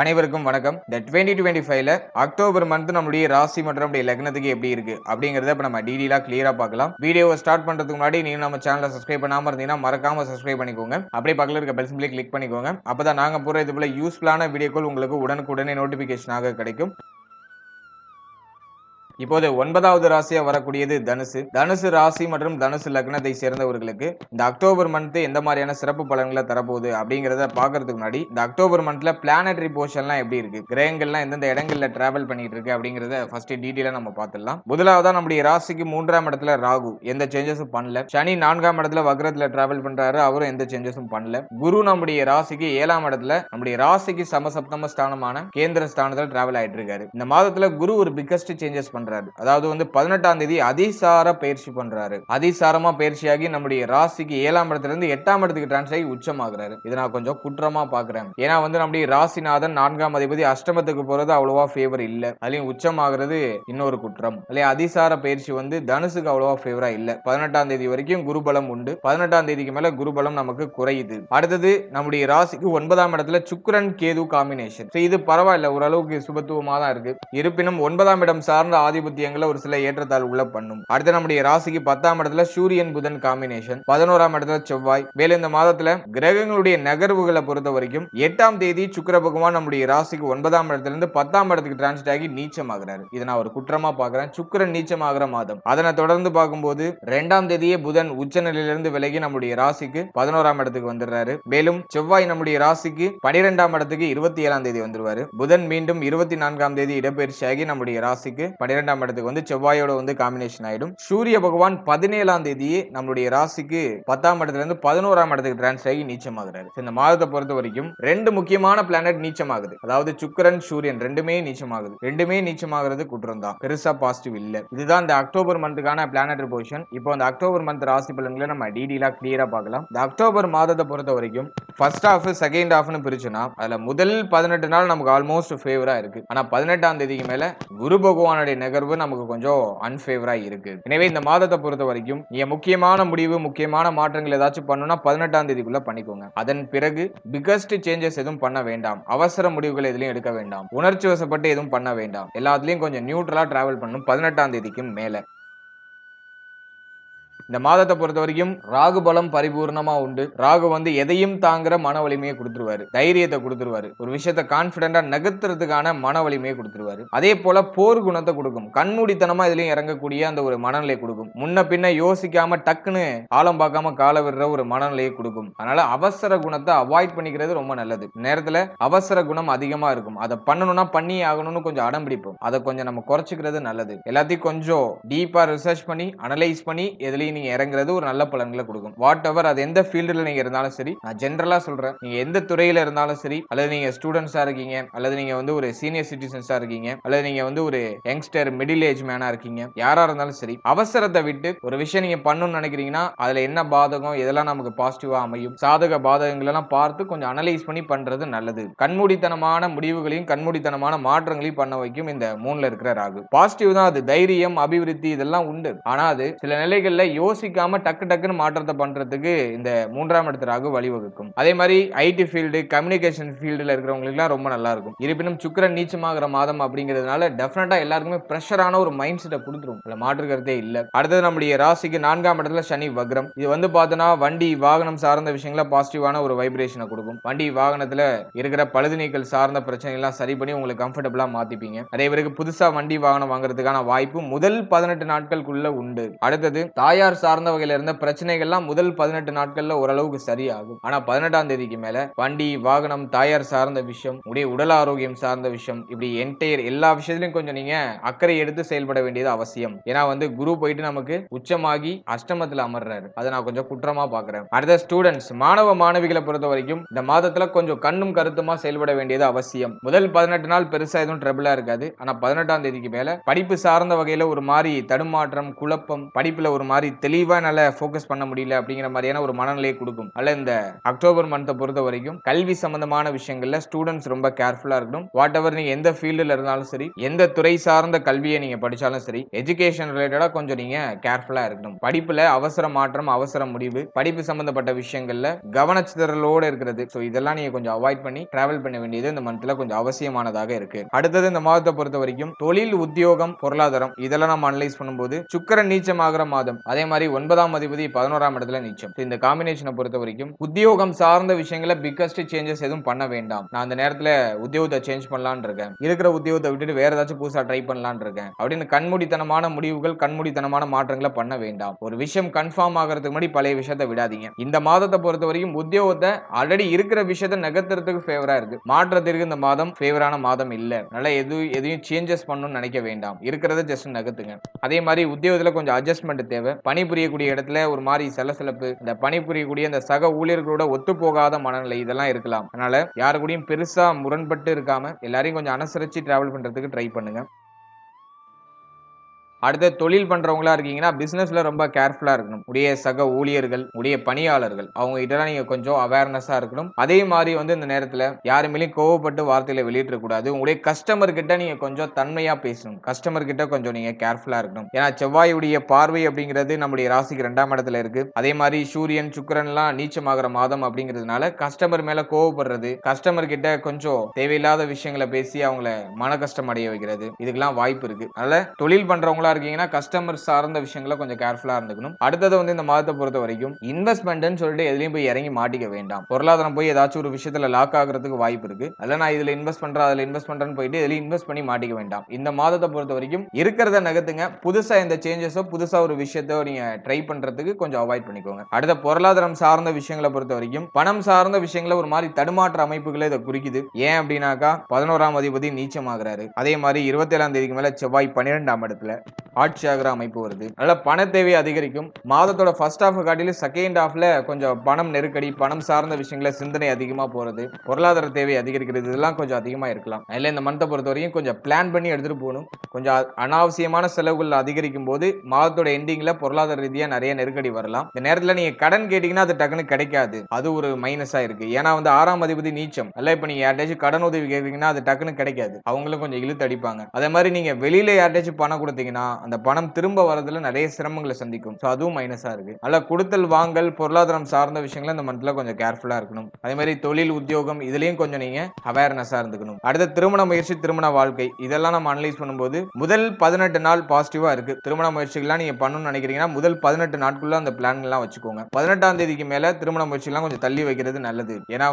அனைவருக்கும் வணக்கம். இந்த 2025ல அக்டோபர் மந்த் நம்மளுடைய ராசி மற்றும் நம்முடைய லக்னத்துக்கு எப்படி இருக்கு அப்படிங்கறத இப்ப நம்ம டீடைலா கிளியரா பார்க்கலாம். வீடியோவை ஸ்டார்ட் பண்றதுக்கு முன்னாடி நீங்க நம்ம சேனலை சப்ஸ்கிரைப் பண்ணாம இருந்தீங்கன்னா மறக்காம சப்ஸ்கிரைப் பண்ணிக்கோங்க. அப்படியே பக்கத்துல இருக்க பெல் சிம்பலை கிளிக் பண்ணிக்கோங்க. அப்பதான் நாங்க போற இது போல யூஸ்ஃபுல்லான வீடியோக்கள் உங்களுக்கு உடனுக்குடனே நோட்டிபிகேஷனாக கிடைக்கும். இப்போது 9வது ராசியா வரக்கூடியது தனுசு. தனுசு ராசி மற்றும் தனுசு லக்னத்தை சேர்ந்தவர்களுக்கு இந்த அக்டோபர் மந்த் எந்த மாதிரியான சிறப்பு பலன்களை தரப்போகுது அப்படிங்கறத பாக்குறதுக்கு முன்னாடி இந்த அக்டோபர் மந்த்ல பிளானட்டரி போர்ஷன்லாம் எப்படி இருக்கு, கிரகங்கள்லாம் எந்தெந்த இடங்கள்ல டிராவல் பண்ணிட்டு இருக்கு அப்படிங்கறத ஃபர்ஸ்ட் டீடைலா நம்ம பார்த்துடலாம். முதலாவதா நம்முடைய ராசிக்கு 3ஆம் இடத்துல ராகு எந்த சேஞ்சஸும் பண்ணல. சனி 4ஆம் இடத்துல வக்ரத்துல டிராவல் பண்றாரு, அவரும் எந்த சேஞ்சஸும் பண்ணல. குரு நம்முடைய ராசிக்கு 7ஆம் இடத்துல நம்முடைய ராசிக்கு சமசப்தம ஸ்தானமான கேந்திர ஸ்தானத்துல டிராவல் ஆயிட்டு இருக்காரு. இந்த மாதத்துல குரு ஒரு பிக்கஸ்ட் சேஞ்சஸ் பண்றாரு. அதாவது 18ஆம் தேதி அதிசார பயிற்சி பண்றாரு. அதிசாரமா பயிற்சியாகி நம்முடைய ராசிக்கு 7ஆம் இடத்துல இருந்து 8ஆம் இடத்துக்கு டிரான்ஸ்ஃபர் ஆகி உச்சமாகிறாரு. இதை நான் கொஞ்சம் குற்றமா பாக்குறேன். ஏன்னா நம்முடைய ராசிநாதன் 4ஆம் அதிபதி அஷ்டமத்துக்கு போறது அவ்வளவா ஃபேவர் இல்ல. அதுலயும் உச்சமாகிறது இன்னொரு குற்றம். அல்லையா அதிசார பயிற்சி தனுசுக்கு அவ்வளவா ஃபேவரா இல்ல. 18ஆம் தேதி வரைக்கும் குருபலம் உண்டு. 18ஆம் தேதிக்கு மேல குருபலம் நமக்கு குறையுது. அடுத்தது நம்முடைய ராசிக்கு 9ஆம் இடத்துல சுக்கிரன் கேது காம்பினேஷன். இது பரவாயில்ல, ஓரளவுக்கு சுபத்துவமா தான் இருக்கு. இருப்பினும் 9ஆம் இடம் சார்ந்த ஆதிபத்தியங்களை ஒரு சில ஏற்றத்தாழ்வுகளை பண்ணும். அடுத்து நம்முடைய ராசிக்கு 10ஆம் இடத்துல சூரியன் புதன் காம்பினேஷன், 11ஆம் இடத்துல செவ்வாய். மேலும் இந்த மாதத்துல கிரகங்களுடைய நகர்வுகளை பொறுத்த வரைக்கும் 8ஆம் தேதி சுக்கிர பகவான் நம்முடைய ராசிக்கு 9ஆம் இடத்துல இருந்து 10ஆம் இடத்துக்கு டிரான்ஸ்ட் ஆகி நீச்சமாகிறாரு. இதை நான் ஒரு குற்றமா பாக்குறேன். சுக்கிரன் நீச்சமாகிற மாதம். அதனை தொடர்ந்து பார்க்கும்போது 2ஆம் தேதியே புதன் உச்ச நிலையிலிருந்து விலகி நம்முடைய ராசிக்கு 11ஆம் இடத்துக்கு வந்துடுறாரு. மேலும் செவ்வாய் நம்முடைய ராசிக்கு 12ஆம் இடத்துக்கு 27ஆம் தேதி வந்துருவாரு. புதன் மீண்டும் 24ஆம் தேதி இடப்பெயர்ச்சியாகி நம்முடைய ராசிக்கு 12ஆம் இடத்துக்கு செவ்வாயோட காம்பினேஷன் ஆயிடும். சூரிய பகவான் 17ஆம் தேதியே நம்மளுடைய ராசிக்கு 10ஆம் இடத்துல இருந்து 11ஆம் இடத்துக்கு டிரான்ஸ்ஃபர் ஆகி நீச்சமாகிறாரு. இந்த மாதத்தை பொறுத்த வரைக்கும் 2 முக்கியமான பிளானட் நீச்சமாகுது. அதாவது சுக்கிரன் சூரியன் ரெண்டுமே நீச்சமாகுது. ரெண்டுமே நீச்சமாகிறது குற்றம் தான், பெருசா பாசிட்டிவ் இல்ல. இதுதான் இந்த அக்டோபர் மந்த்துக்கான பிளானட்டரி பொசிஷன். இப்போ அந்த அக்டோபர் மந்த் ராசி பலன்களை நம்ம டீடைலா கிளியரா பார்க்கலாம். இந்த அக்டோபர் மாதத்தை பொறுத்த வரைக்கும் ஃபர்ஸ்ட் ஹாஃப் செகண்ட் ஹாஃப்னு பிரிச்சுனா அதுல முதல் 18 நாள் நமக்கு ஆல்மோஸ்ட் ஃபேவரா இருக்கு. ஆனா 18ஆம் தேதிக்கு மேல குரு பகவானுடைய நகர்வு நமக்கு கொஞ்சம் அன்ஃபேவரா இருக்கு. எனவே இந்த மாதத்தை பொறுத்த வரைக்கும் நீங்க முக்கியமான முடிவு, முக்கியமான மாற்றங்கள் ஏதாச்சும் பண்ணணும்னா 18ஆம் தேதிக்குள்ள பண்ணிக்கோங்க. அதன் பிறகு பிகஸ்ட் சேஞ்சஸ் எதுவும் பண்ண வேண்டாம். அவசர முடிவுகள் எதுலையும் எடுக்க வேண்டாம். உணர்ச்சி வசப்பட்டு எதுவும் பண்ண வேண்டாம். எல்லாத்துலயும் கொஞ்சம் நியூட்ரலா டிராவல் பண்ணணும் 18ஆம் தேதிக்கு மேல. இந்த மாதத்தை பொறுத்த வரைக்கும் ராகு பலம் பரிபூர்ணமா உண்டு. ராகு எதையும் தாங்குற மன வலிமையை கொடுத்துருவாரு, தைரியத்தை கொடுத்துருவாரு, ஒரு விஷயத்தை கான்பிடண்டா நகர்த்துறதுக்கான மன வலிமையை கொடுத்துருவாரு. அதே போல போர் குணத்தை கொடுக்கும். கண்மூடித்தனமா இதுலயும் இறங்கக்கூடிய அந்த ஒரு மனநிலை கொடுக்கும். முன்ன பின்ன யோசிக்காம டக்குன்னு ஆழம் பார்க்காம கால விடுற ஒரு மனநிலையை கொடுக்கும். அதனால அவசர குணத்தை அவாய்ட் பண்ணிக்கிறது ரொம்ப நல்லது. நேரத்துல அவசர குணம் அதிகமா இருக்கும். அதை பண்ணணும்னா பண்ணி ஆகணும்னு கொஞ்சம் அடம் பிடிப்போம். அதை கொஞ்சம் நம்ம குறைச்சிக்கிறது நல்லது. எல்லாத்தையும் கொஞ்சம் டீப்பா ரிசர்ச் பண்ணி அனலைஸ் பண்ணி எதுலையும் நீங்க இறங்குறது ஒரு நல்ல பலன்களை கொடுக்கும். வாட் எவர் அது எந்த ஃபீல்டுல நீங்க இருந்தாலும் சரி, நான் ஜெனரலா சொல்றேன், நீங்க எந்த துறையில இருந்தாலும் சரி, அல்லது நீங்க ஸ்டூடெண்ட்ஸா இருக்கீங்க, அல்லது நீங்க ஒரு சீனியர் சிட்டிசன்ஸா இருக்கீங்க, அல்லது நீங்க ஒரு யங்ஸ்டர் மிடில் ஏஜ் மேனா இருக்கீங்க, யாரா இருந்தாலும் சரி, அவசரத்தை விட்டு ஒரு விஷயம் நீங்க பண்ணணும்னு நினைக்கிறீங்கன்னா அதுல என்ன பாதகம், எதெல்லாம் நமக்கு பாசிட்டிவா அமையும், சாதக பாதகங்கள் எல்லாம் பார்த்து கொஞ்சம் அனலைஸ் பண்ணி பண்றது நல்லது. கண்மூடித்தனமான முடிவுகளையும் கண்மூடித்தனமான மாற்றங்களையும் பண்ண வைக்கும் இந்த மூணுல இருக்கிற ராகு. பாசிட்டிவ் தான், அது தைரியம், அபிவிருத்தி இதெல்லாம் உண்டு. ஆனா அது சில நிலைகள்ல யோசிக்காம டக்கு டக்குன்னு மாற்றத்தை பண்றதுக்கு இந்த 3ஆம் இடத்து ராகு வழிவகுக்கும். அதே மாதிரி ஐடி ஃபீல்டு, கம்யூனிகேஷன் ஃபீல்டுல இருக்கிறவங்களுக்கு ரொம்ப நல்லா இருக்கும். இருப்பினும் சுக்கிரன் நீச்சமாகிற மாதம் அப்படிங்கிறதுனால டெஃபினட்டா எல்லாருக்குமே பிரஷரான ஒரு மைண்ட் செட்டை கொடுத்துரும். அதுல மாற்று கருத்தே இல்ல. அடுத்தது நம்முடைய ராசிக்கு 4ஆம் இடத்துல சனி வக்ரம். இது பார்த்தோன்னா வண்டி வாகனம் சார்ந்த விஷயங்கள பாசிட்டிவான ஒரு வைப்ரேஷனை கொடுக்கும். வண்டி வாகனத்துல இருக்கிற பழுது நீக்கல் சார்ந்த பிரச்சனை எல்லாம் சரி பண்ணி உங்களுக்கு கம்ஃபர்டபுளா மாத்திப்பீங்க. அதே பிறகு புதுசா வண்டி வாகனம் வாங்குறதுக்கான வாய்ப்பு முதல் 18 நாட்களுக்குள்ள உண்டு. அடுத்தது தாயார் சார்ந்த வகையில இருந்த பிரச்சனைகள்லாம் முதல் 18 நாட்கள்ல ஓரளவுக்கு சரியாகும். ஆனா 18ஆம் தேதிக்கு மேல வண்டி வாகனம் தாயார் சார்ந்த விஷயம், உடல் ஆரோக்கியம் சார்ந்த விஷயம், இப்படி என்டையர் எல்லா விஷயத்திலும் கொஞ்சம் நீங்க அக்கறை எடுத்து செயல்பட வேண்டியது அவசியம். ஏன்னா குரு போயிட்டு நமக்கு உச்சமாகி அஷ்டமத்துல அமர்றாரு. அதை நான் கொஞ்சம் குற்றமா பாக்குறேன். அடுத்த ஸ்டூடெண்ட்ஸ், மாணவ மாணவிகளை பொறுத்த வரைக்கும் இந்த மாதத்துல கொஞ்சம் கண்ணும் கருத்துமா செயல்பட வேண்டியது அவசியம். முதல் 18 நாள் பெருசா எதுவும் ட்ரபிளா இருக்காது. ஆனா 18ஆம் தேதிக்கு மேல படிப்பு சார்ந்த வகையில ஒரு மாதிரி தடுமாற்றம், குழப்பம், படிப்புல ஒரு மாதிரி தெளிவா என்னால ஃபோக்கஸ் பண்ண முடியல அப்படிங்கிற மாதிரியான ஒரு மனநிலையை கொடுக்கும். அல்ல இந்த அக்டோபர் மந்த்தை பொறுத்த வரைக்கும் கல்வி சம்பந்தமான விஷயங்கள்ல ஸ்டூடெண்ட்ஸ் ரொம்ப கேர்ஃபுல்லா இருக்கணும். வாட் எவர் நீங்க எந்த ஃபீல்டுல இருந்தாலும் சரி, எந்த துறை சார்ந்த கல்வியை நீங்க படிச்சாலும் சரி, எஜுகேஷன் ரிலேட்டடா கொஞ்சம் நீங்க கேர்ஃபுல்லா இருக்கணும். படிப்புல அவசர மாற்றம், அவசர முடிவு, படிப்பு சம்பந்தப்பட்ட விஷயங்கள்ல கவனச்சிதறலோட இருக்கிறது. சோ இதெல்லாம் நீங்க கொஞ்சம் அவாய்ட் பண்ணி டிராவல் பண்ண வேண்டியது இந்த மந்த்ல கொஞ்சம் அவசியமானதாக இருக்கு. அடுத்தது இந்த மாதத்தை பொறுத்த வரைக்கும் தொழில், உத்தியோகம், பொருளாதாரம் இதெல்லாம் நம்ம அனலைஸ் பண்ணும்போது சுக்கிரன் நீச்சமாகிற மாதம். அதே மாதிரி 9ஆம் அதிபதி 11ஆம் இடத்துல நீச்சம். இந்த காம்பினேஷனை பொறுத்த வரைக்கும் உத்தியோகம் சார்ந்த விஷயங்களை பிக்கஸ்ட் சேஞ்சஸ் எதுவும் பண்ண வேண்டாம். நான் அந்த நேரத்துல உத்தியோகத்தை சேஞ்ச் பண்ணலாம்னு இருக்கேன், இருக்கிற உத்தியோகத்தை விட்டுட்டு வேற ஏதாச்சும் புதுசா ட்ரை பண்ணலாம்னு இருக்கேன் அப்படின்னு கண்மூடித்தனமான முடிவுகள், கண்மூடித்தனமான மாற்றங்களை பண்ண வேண்டாம். ஒரு விஷயம் கன்ஃபார்ம் ஆகிறதுக்கு முன்னாடி பழைய விஷயத்தை விடாதீங்க. இந்த மாதத்தை பொறுத்த வரைக்கும் உத்தியோகத்தை ஆல்ரெடி இருக்கிற விஷயத்தை நகர்த்துறதுக்கு ஃபேவரா இருக்கு. மாற்றத்திற்கு இந்த மாதம் ஃபேவரான மாதம் இல்ல. அதனால எதையும் சேஞ்சஸ் பண்ணணும்னு நினைக்க வேண்டாம். இருக்கிறத ஜஸ்ட் நகர்த்துங்க. அதே மாதிரி உத்தியோகத்துல கொஞ்சம் அட்ஜஸ்ட்மெண்ட் தேவை. பணிபுரியக்கூடிய இடத்துல ஒரு மாதிரி சலசலப்பு, இந்த பணிபுரியக்கூடிய அந்த சக ஊழியர்களோட ஒத்து போகாத மனநிலை இதெல்லாம் இருக்கலாம். அதனால யாரு கூடயும் பெருசா முரண்பட்டு இருக்காம எல்லாரையும் கொஞ்சம் அனுசரிச்சு டிராவல் பண்றதுக்கு ட்ரை பண்ணுங்க. அடுத்த தொழில் பண்றவங்களா இருக்கீங்கன்னா பிசினஸ்ல ரொம்ப கேர்ஃபுல்லா இருக்கணும். உடைய சக ஊழியர்கள், உடைய பணியாளர்கள் அவங்க கிட்ட நீங்க கொஞ்சம் அவேர்னஸா இருக்கணும். அதே மாதிரி இந்த நேரத்துல யாரு மேலயும் கோவப்பட்டு வார்த்தையில வெளியிட கூடாது. உங்களுடைய கஸ்டமர் கிட்ட நீங்க கொஞ்சம் தன்மையா பேசணும். கஸ்டமர் கிட்ட கொஞ்சம் நீங்க கேர்ஃபுல்லா இருக்கணும். ஏன்னா செவ்வாயுடைய பார்வை அப்படிங்கிறது நம்முடைய ராசிக்கு 2ஆம் இடத்துல இருக்கு. அதே மாதிரி சூரியன், சுக்கிரன் எல்லாம் நீச்சமாகிற மாதம் அப்படிங்கிறதுனால கஸ்டமர் மேல கோவப்படுறது, கஸ்டமர் கிட்ட கொஞ்சம் தேவையில்லாத விஷயங்களை பேசி அவங்கள மன கஷ்டம் அடைய வைக்கிறது, இதுக்கெல்லாம் வாய்ப்பு இருக்கு. அதனால தொழில் பண்றவங்களா இருக்கீங்கன்னா கஸ்டமர் சார்ந்த விஷயங்களை கொஞ்சம் கேர்ஃபுல்லா இருந்துக்கணும். அடுத்தது இந்த மாதத்தை பொறுத்த வரைக்கும் இன்வெஸ்ட்மெண்ட்னு சொல்லிட்டு எதுலயும் போய் இறங்கி மாட்டிக்க வேண்டாம். பொருளாதாரம் போய் ஏதாச்சும் ஒரு விஷயத்துல லாக் ஆகிறதுக்கு வாய்ப்பு இருக்கு. அதனால நான் இதுல இன்வெஸ்ட் பண்றேன், அதுல இன்வெஸ்ட் பண்றேன்னு போயிட்டு இதுல இன்வெஸ்ட் பண்ணி மாட்டிக்க வேண்டாம். இந்த மாதத்தை பொறுத்த வரைக்கும் இருக்கிறத நகர்த்துங்க. புதுசா இந்த சேஞ்சஸோ புதுசா ஒரு விஷயத்தோ நீங்க ட்ரை பண்றதுக்கு கொஞ்சம் அவாய்ட் பண்ணிக்கோங்க. அடுத்த பொருளாதாரம் சார்ந்த விஷயங்களை பொறுத்த வரைக்கும் பணம் சார்ந்த விஷயங்களை ஒரு மாதிரி தடுமாற்ற அமைப்புகளை இதை குறிக்குது. ஏன் அப்படின்னாக்கா 11ஆம் அதிபதி நீச்சமாகிறாரு. அதே மாதிரி 27ஆம் தேதிக்கு மேல செவ்வாய் 12ஆம் இடத்துல ஆட்சி ஆகிற அமைப்பு வருது. அதனால பண தேவை அதிகரிக்கும். மாதத்தோட ஃபர்ஸ்ட் ஹாஃப் காட்டிலும் செகண்ட் ஹாஃப்ல கொஞ்சம் பணம் நெருக்கடி, பணம் சார்ந்த விஷயங்கள சிந்தனை அதிகமா போறது, பொருளாதார தேவை அதிகரிக்கிறது இதெல்லாம் கொஞ்சம் அதிகமா இருக்கலாம். அதில் இந்த மந்தை பொறுத்த வரைக்கும் கொஞ்சம் பிளான் பண்ணி எடுத்துட்டு போகணும். கொஞ்சம் அனாவசியமான செலவுகள் அதிகரிக்கும் போது மாதத்தோட எண்டிங்ல பொருளாதார ரீதியா நிறைய நெருக்கடி வரலாம். இந்த நேரத்துல நீங்க கடன் கேட்டீங்கன்னா அது டக்குன்னு கிடைக்காது. அது ஒரு மைனஸா இருக்கு. ஏன்னா 6ஆம் அதிபதி நீச்சம். அல்ல இப்ப நீங்க யார்ட்டாச்சும் கடன் உதவி கேட்கறீங்கன்னா அது டக்குன்னு கிடைக்காது. அவங்களும் கொஞ்சம் இழுத்து அடிப்பாங்க. அதே மாதிரி நீங்க வெளியில யார்ட்டாச்சும் பணம் கொடுத்தீங்கன்னா அந்த பணம் திரும்ப வரதுல நிறைய சிரமங்களை சந்திக்கும். சோ அதுவும் மைனஸா இருக்கு. அல்ல கொடுத்தல் வாங்கல் பொருளாதாரம் சார்ந்த விஷயங்கள இந்த மந்த்ல கொஞ்சம் கேர்ஃபுல்லா இருக்கணும். அதே மாதிரி தொழில், உத்தியோகம் இதுலயும் கொஞ்சம் நீங்க அவேர்னஸா இருந்துக்கணும். அடுத்த திருமண முயற்சி, திருமண வாழ்க்கை இதெல்லாம் நம்ம அனலைஸ் பண்ணும்போது முதல் 18 நாள் பாசிட்டிவா இருக்கு. திருமண முயற்சிகள்லாம் நீங்க பண்ணணும்னு நினைக்கிறீங்கன்னா முதல் 18 நாட்குள்ள அந்த பிளான் எல்லாம் வச்சுக்கோங்க. 18ஆம் தேதிக்கு மேல திருமண முயற்சிகள்லாம் கொஞ்சம் தள்ளி வைக்கிறது நல்லது. ஏன்னா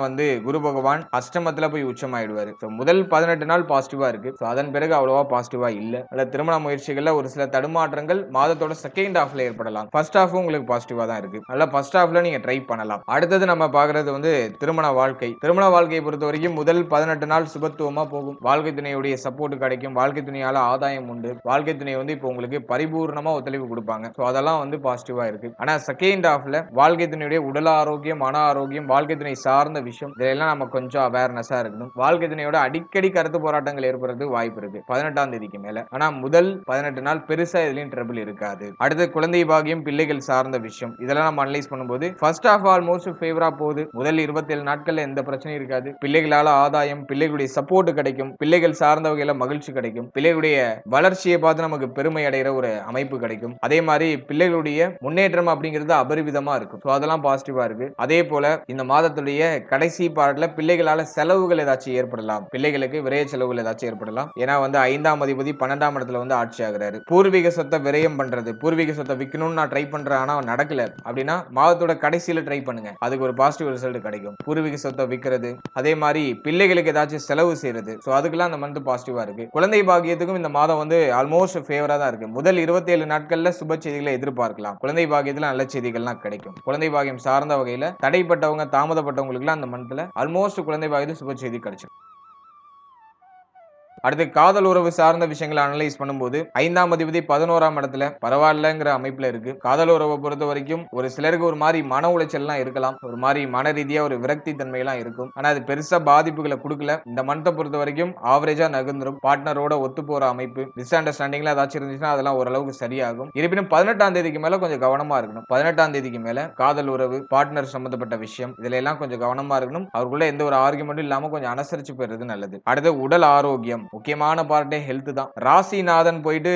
குரு பகவான் அஷ்டமத்துல போய் உச்சமாயிடுவாரு. முதல் 18 நாள் பாசிட்டிவா இருக்கு. அதன் பிறகு அவ்வளவா பாசிட்டிவா இல்ல. அல்ல திருமண முயற்சிகள்ல ஒரு சில தடுமாற்றங்கள் மாதத்தோட செகண்ட் ஹாஃப்ல ஏற்படலாம். ஃபர்ஸ்ட் ஹாஃப் உங்களுக்கு பாசிட்டிவா தான் இருக்கு. அதனால ஃபர்ஸ்ட் ஹாஃப்ல நீங்க ட்ரை பண்ணலாம். அடுத்தது நம்ம பாக்குறது திருமண வாழ்க்கை. திருமண வாழ்க்கையை பொறுத்த வரைக்கும் முதல் 18 நாள் சுபத்துவமா போகும். வாழ்க்கை துணையுடைய சப்போர்ட் கிடைக்கும். வாழ்க்கை துணையால ஆதாயம் உண்டு. வாழ்க்கை துணை இப்போ உங்களுக்கு பரிபூர்ணமா ஒத்துழைப்பு கொடுப்பாங்க. சோ அதெல்லாம் பாசிட்டிவா இருக்கு. ஆனா செகண்ட் ஹாஃப்ல வாழ்க்கை துணையுடைய உடல் ஆரோக்கியம், மன ஆரோக்கியம், வாழ்க்கை துணை சார்ந்த விஷயம் இதெல்லாம் நம்ம கொஞ்சம் அவேர்னஸா இருக்கணும். வாழ்க்கை துணையோட அடிக்கடி கருத்து போராட்டங்கள் ஏற்படுறது வாய்ப்பு இருக்கு 18ஆம் தேதிக்கு மேல. ஆனா முதல் 18 நாள் பெருசா இதுலயும் ட்ரபிள் இருக்காது. அடுத்து குழந்தை பாக்கியம், பிள்ளைகள் சார்ந்த விஷயம் இதெல்லாம் நம்ம அனலைஸ் பண்ணும்போது ஃபர்ஸ்ட் ஆஃப் ஆல்மோஸ்ட் ஃபேவரா போகுது. முதல் 27 நாட்கள்ல எந்த பிரச்சனையும் இருக்காது. பிள்ளைகளால ஆதாயம், பிள்ளைகளுடைய சப்போர்ட் கிடைக்கும், பிள்ளைகள் சார்ந்த வகையில மகிழ்ச்சி கிடைக்கும், பிள்ளைகளுடைய வளர்ச்சியை பார்த்து நமக்கு பெருமை அடைகிற ஒரு அமைப்பு கிடைக்கும். அதே மாதிரி பிள்ளைகளுடைய முன்னேற்றம் அப்படிங்கிறது அபரிவிதமா இருக்கும். அதெல்லாம் பாசிட்டிவா இருக்கு. அதே போல இந்த மாதத்துடைய கடைசி பார்ட்ல பிள்ளைகளால செலவுகள் ஏதாச்சும் ஏற்படலாம். பிள்ளைகளுக்கு விரைய செலவுகள் ஏதாச்சும் ஏற்படலாம். ஏன்னா 5ஆம் அதிபதி 12ஆம் இடத்துல ஆட்சி ஆகிறாரு. பூர்வீக சொத்தை விரயம் பண்றது, பூர்வீக சொத்தை விற்கணும்னு நான் ட்ரை பண்றேன் ஆனா நடக்கல அப்படின்னா மாதத்தோட கடைசியில ட்ரை பண்ணுங்க. அதுக்கு ஒரு பாசிட்டிவ் ரிசல்ட் கிடைக்கும். பூர்வீக சொத்தை விற்கிறது, அதே மாதிரி பிள்ளைகளுக்கு ஏதாச்சும் செலவு செய்யறது, சோ அதுக்கெல்லாம் அந்த மந்த் பாசிட்டிவா இருக்கு. குழந்தை பாக்கியத்துக்கும் இந்த மாதம் ஆல்மோஸ்ட் ஃபேவரா தான் இருக்கு. முதல் 27 நாட்கள்ல சுப செய்திகளை எதிர்பார்க்கலாம். குழந்தை பாக்கியத்துல நல்ல செய்திகள்லாம் கிடைக்கும். குழந்தை பாக்கியம் சார்ந்த வகையில தடைப்பட்டவங்க, தாமதப்பட்டவங்களுக்கு அந்த மந்த்ல ஆல்மோஸ்ட் குழந்தை பாக்கியத்துல சுப செய்தி கிடைச்சிடும். அடுத்து காதல் உறவு சார்ந்த விஷயங்களை அனலைஸ் பண்ணும்போது 5ஆம் அதிபதி 11ஆம் இடத்துல பரவாயில்லங்கிற அமைப்புல இருக்கு. காதல் உறவை பொறுத்த வரைக்கும் ஒரு சிலருக்கு ஒரு மாதிரி மன உளைச்சல்லாம் இருக்கலாம், ஒரு மாதிரி மன ரீதியா ஒரு விரக்தி தன்மை எல்லாம் இருக்கும். ஆனா அது பெருசா பாதிப்புகளை கொடுக்கல. இந்த மந்த்தை பொறுத்த வரைக்கும் ஆவரேஜா நகர்ந்துரும். பார்ட்னரோட ஒத்து போற அமைப்பு, மிஸ் அண்டர்ஸ்டாண்டிங்ல ஏதாச்சும் இருந்துச்சுன்னா அதெல்லாம் ஓரளவுக்கு சரியாகும். இருப்பினும் 18ஆம் தேதிக்கு மேல கொஞ்சம் கவனமா இருக்கணும். 18ஆம் தேதிக்கு மேல காதல் உறவு, பார்ட்னர் சம்பந்தப்பட்ட விஷயம் இதுல எல்லாம் கொஞ்சம் கவனமா இருக்கணும். அவருக்குள்ள எந்த ஒரு ஆர்குமெண்ட்டும் இல்லாம கொஞ்சம் அனுசரிச்சு போயிடுறது நல்லது. அடுத்து உடல் ஆரோக்கியம், முக்கியமான பார்ட்டே ஹெல்த் தான். ராசிநாதன் போயிட்டு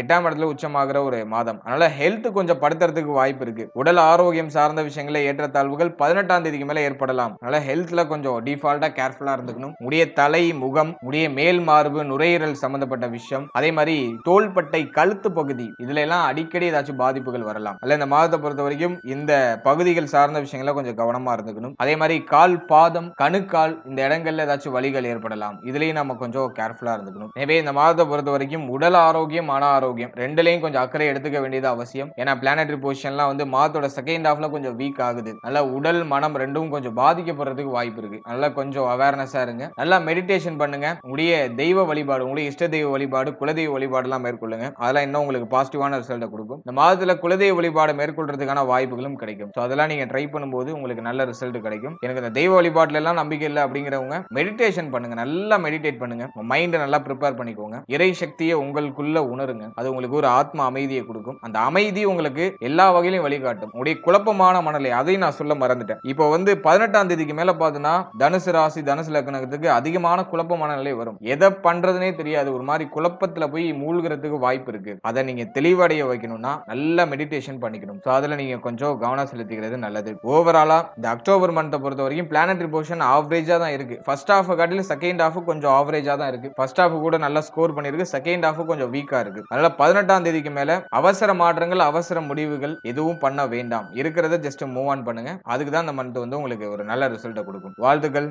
8ஆம் இடத்துல உச்சமாகிற ஒரு மாதம், அதனால ஹெல்த் கொஞ்சம் படுத்துறதுக்கு வாய்ப்பு இருக்கு. உடல் ஆரோக்கியம் சார்ந்த விஷயங்கள ஏற்றத்தாழ்வுகள் 18ஆம் தேதிக்கு மேல ஏற்படலாம். அதனால ஹெல்த்ல கொஞ்சம் டிஃபால்ட்டா கேர்ஃபுல்லா இருந்துக்கணும். முடிய தலை, முகம், முடிய மேல் மார்பு, நுரையீரல் சம்பந்தப்பட்ட விஷயம், அதே மாதிரி தோள்பட்டை, கழுத்து பகுதி இதுல எல்லாம் அடிக்கடி ஏதாச்சும் பாதிப்புகள் வரலாம். அல்ல இந்த மாதத்தை பொறுத்த வரைக்கும் இந்த பகுதிகள் சார்ந்த விஷயங்கள கொஞ்சம் கவனமா இருந்துக்கணும். அதே மாதிரி கால், பாதம், கணுக்கால் இந்த இடங்கள்ல ஏதாச்சும் வலிகள் ஏற்படலாம். இதுலயும் நம்ம கொஞ்சம் கேர்ஃபுல்லா இருந்துக்கணும். எனவே இந்த மாதத்தை பொறுத்த வரைக்கும் உடல் ஆரோக்கியம், மன ஆரோக்கியம் ரெண்டுலயும் கொஞ்சம் அக்கறை எடுத்துக்க வேண்டியது அவசியம். ஏன்னா பிளானட்டரி பொசிஷன்லாம் வந்து மாதத்தோட செகண்ட் ஹாஃப்ல கொஞ்சம் வீக் ஆகுது. நல்லா உடல், மனம் ரெண்டும் கொஞ்சம் பாதிக்கப்படுறதுக்கு வாய்ப்பு இருக்கு. நல்லா கொஞ்சம் அவேர்னஸா இருங்க. நல்லா மெடிடேஷன் பண்ணுங்க. உங்களுடைய தெய்வ வழிபாடு, உங்களுடைய இஷ்ட தெய்வ வழிபாடு, குலதெய்வ வழிபாடு எல்லாம் மேற்கொள்ளுங்க. அதெல்லாம் இன்னும் உங்களுக்கு பாசிட்டிவான ரிசல்ட் கொடுக்கும். இந்த மாதத்துல குலதெய்வ வழிபாடு மேற்கொள்றதுக்கான வாய்ப்புகளும் கிடைக்கும். சோ அதெல்லாம் நீங்க ட்ரை பண்ணும்போது உங்களுக்கு நல்ல ரிசல்ட் கிடைக்கும். எனக்கு இந்த தெய்வ வழிபாட்டுல எல்லாம் நம்பிக்கை இல்லை அப்படிங்கிறவங்க மெடிடேஷன் பண்ணுங்க. நல்லா மெடிடேட் பண்ணுங்க. மைண்ட் நல்லா ப்ரிப்பேர் பண்ணிக்கோங்க. இறை சக்தியை உங்களுக்குள்ள உணருங்க. அது உங்களுக்கு ஒரு ஆத்ம அமைதியை கொடுக்கும். அந்த அமைதி உங்களுக்கு எல்லா வகையிலும் வழிகாட்டும். உங்களுடைய குழப்பமான மனநிலை அதையும் நான் சொல்ல மறந்துட்டேன். இப்போ வந்து 18ஆம் தேதிக்கு மேல பாத்தீங்கன்னா தனுசு ராசி, தனுசு லக்னத்துக்கு அதிகமான குழப்பமான நிலை வரும். எதை பண்றதுனே தெரியாது. ஒரு மாதிரி குழப்பத்துல போய் மூழ்கிறதுக்கு வாய்ப்பு இருக்கு. அதை நீங்க தெளிவடைய வைக்கணும்னா நல்லா மெடிடேஷன் பண்ணிக்கணும். சோ அதுல நீங்க கொஞ்சம் கவனம் செலுத்திக்கிறது நல்லது. ஓவராலா இந்த அக்டோபர் மந்த்தை பொறுத்த வரைக்கும் பிளானட்டரி பொசிஷன் ஆவரேஜா தான் இருக்கு. ஃபர்ஸ்ட் ஹாஃப் காட்டிலும் செகண்ட் ஹாஃப் கொஞ்சம் ஆவரேஜா தான் இருக்கு. ஃபர்ஸ்ட் ஹாஃப் கூட நல்லா ஸ்கோர் பண்ணிருக்கு. செகண்ட் ஹாஃப் கொஞ்சம் வீக்கா இருக்கு. அதனால 18ஆம் தேதிக்கு மேல அவசர மாற்றங்கள், அவசர முடிவுகள் எதுவும் பண்ண வேண்டாம். இருக்கிறத ஜஸ்ட் மூவ் ஆன் பண்ணுங்க. அதுக்கு தான் இந்த மந்த் வந்து உங்களுக்கு ஒரு நல்ல ரிசல்ட் கொடுக்கும். வாழ்த்துக்கள்.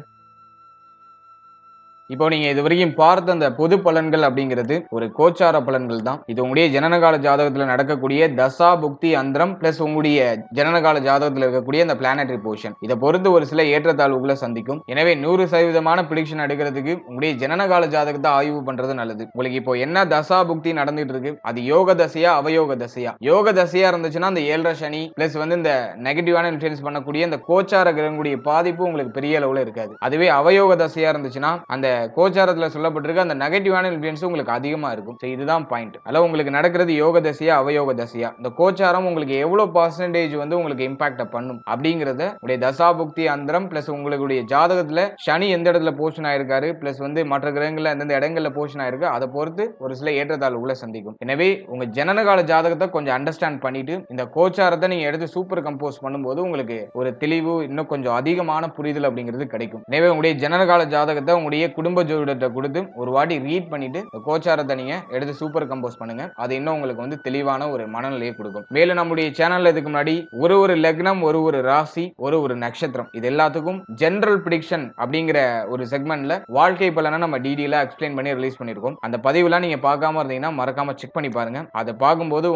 இப்போ நீங்க இது வரைக்கும் பார்த்த அந்த பொது பலன்கள் அப்படிங்கிறது ஒரு கோச்சார பலன்கள் தான். இது உங்களுடைய ஜனனகால ஜாதகத்துல நடக்கக்கூடிய தசா புக்தி அந்தரம் பிளஸ் உங்களுடைய ஜனனகால ஜாதகத்துல இருக்கக்கூடிய அந்த பிளானட்டரி பொசிஷன் இதை பொறுத்து ஒரு சில ஏற்றத்தாழ்வுகளை சந்திக்கும். எனவே 100% பிரிடிக்ஷன் எடுக்கிறதுக்கு உங்களுடைய ஜனனகால ஜாதகத்தை ஆய்வு பண்றது நல்லது. உங்களுக்கு இப்போ என்ன தசா புக்தி நடந்துட்டு இருக்கு, அது யோக தசையா அவயோக தசையா? யோக தசையா இருந்துச்சுன்னா அந்த 7.5 சனி பிளஸ் வந்து இந்த நெகட்டிவான இன்ஃபுளுன்ஸ் பண்ணக்கூடிய இந்த கோச்சார கிரகங்களுடைய பாதிப்பு உங்களுக்கு பெரிய அளவுல இருக்காது. அதுவே அவயோக தசையா இருந்துச்சுன்னா அந்த கோச்சாரத்துல சொல்லப்பட்டிருக்க அந்த நெகட்டிவான இன்ஃப்ளூயன்ஸ் உங்களுக்கு அதிகமா இருக்கும். இதுதான் பாயிண்ட். அதனால உங்களுக்கு நடக்கிறது யோக தசையா அவயோக தசையா, இந்த கோச்சாரம் உங்களுக்கு எவ்வளவு பர்சன்டேஜ் வந்து உங்களுக்கு இம்பாக்ட் பண்ணும் அப்படிங்கறத உடைய தசாபுக்தி அந்தரம் பிளஸ் உங்களுடைய ஜாதகத்துல சனி எந்த இடத்துல போஷன் ஆயிருக்காரு பிளஸ் வந்து மற்ற கிரகங்கள்ல எந்தெந்த இடங்கள்ல போஷன் ஆயிருக்கு அதை பொறுத்து ஒரு சில ஏற்றத்தாழ்வுகளை சந்திக்கும். எனவே உங்க ஜனனகால ஜாதகத்தை கொஞ்சம் அண்டர்ஸ்டாண்ட் பண்ணிட்டு இந்த கோச்சாரத்தை நீங்க எடுத்து சூப்பர் கம்போஸ் பண்ணும்போது உங்களுக்கு ஒரு தெளிவு, இன்னும் கொஞ்சம் அதிகமான புரிதல் அப்படிங்கிறது கிடைக்கும். எனவே உங்களுடைய ஜனனகால ஜாதகத்தை உங்களுடைய குடும்ப ஜோதிடத்தை கொடுத்து ஒரு வாட்டி ரீட் பண்ணிட்டு கோச்சாரத்தை நீங்க எடுத்து சூப்பர் கம்போஸ் பண்ணுங்க. அது இன்னும் உங்களுக்கு வந்து தெளிவான ஒரு மனநிலையை கொடுக்கும். மேலும் நம்முடைய சேனல்ல இதுக்கு முன்னாடி ஒரு லக்னம், ஒரு ராசி, ஒரு நட்சத்திரம் இது எல்லாத்துக்கும் ஜெனரல் பிரிடிக்ஷன் அப்படிங்கிற ஒரு செக்மெண்ட்ல வாழ்க்கை பலனை நம்ம டீடைலா எக்ஸ்பிளைன் பண்ணி ரிலீஸ் பண்ணிருக்கோம். அந்த பதிவுலாம் நீங்க பார்க்காம இருந்தீங்கன்னா மறக்காம செக் பண்ணி பாருங்க. அதை பார்க்கும்போது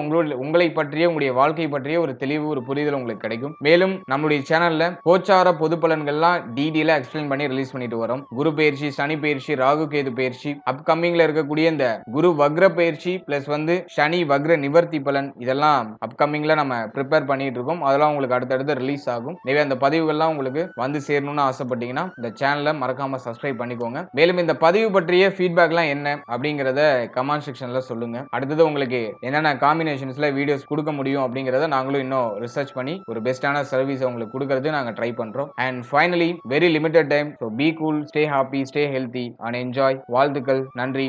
உங்களை பற்றிய உங்களுடைய வாழ்க்கை பற்றிய ஒரு தெளிவு, ஒரு புரிதல் உங்களுக்கு கிடைக்கும். மேலும் நம்முடைய சேனல்ல கோச்சார பொது பலன்கள்லாம் டீடைலா எக்ஸ்பிளைன் பண்ணி ரிலீஸ் பண்ணிட்டு வரோம். குரு பயிற்சி, சனி பயிற்சி, ராகு கேது பயிற்சி, அப்கமிங்ல இருக்கக்கூடிய இந்த குரு வக்ர பயிற்சி பிளஸ் வந்து சனி வக்ர நிவர்த்தி பலன் இதெல்லாம் அப்கமிங்ல நம்ம ப்ரிப்பேர் பண்ணிட்டு இருக்கோம். அதெல்லாம் உங்களுக்கு அடுத்தடுத்து ரிலீஸ் ஆகும். எனவே அந்த பதிவுகள்லாம் உங்களுக்கு வந்து சேரணும்னு ஆசைப்பட்டீங்கன்னா இந்த சேனலை மறக்காம சப்ஸ்கிரைப் பண்ணிக்கோங்க. மேலும் இந்த பதிவு பற்றிய ஃபீட்பேக்லாம் என்ன அப்படிங்கறத கமெண்ட் செக்ஷன்ல சொல்லுங்க. அடுத்தது உங்களுக்கு என்னென்ன காம்பினேஷன்ஸ்ல வீடியோஸ் கொடுக்க முடியும் அப்படிங்கறத நாங்களும் இன்னும் ரிசர்ச் பண்ணி ஒரு பெஸ்டான சர்வீஸ் உங்களுக்கு கொடுக்கறது நாங்க ட்ரை பண்றோம். And finally very limited time, so be cool, stay happy, stay healthy and enjoy. வாழ்த்துக்கள். நன்றி.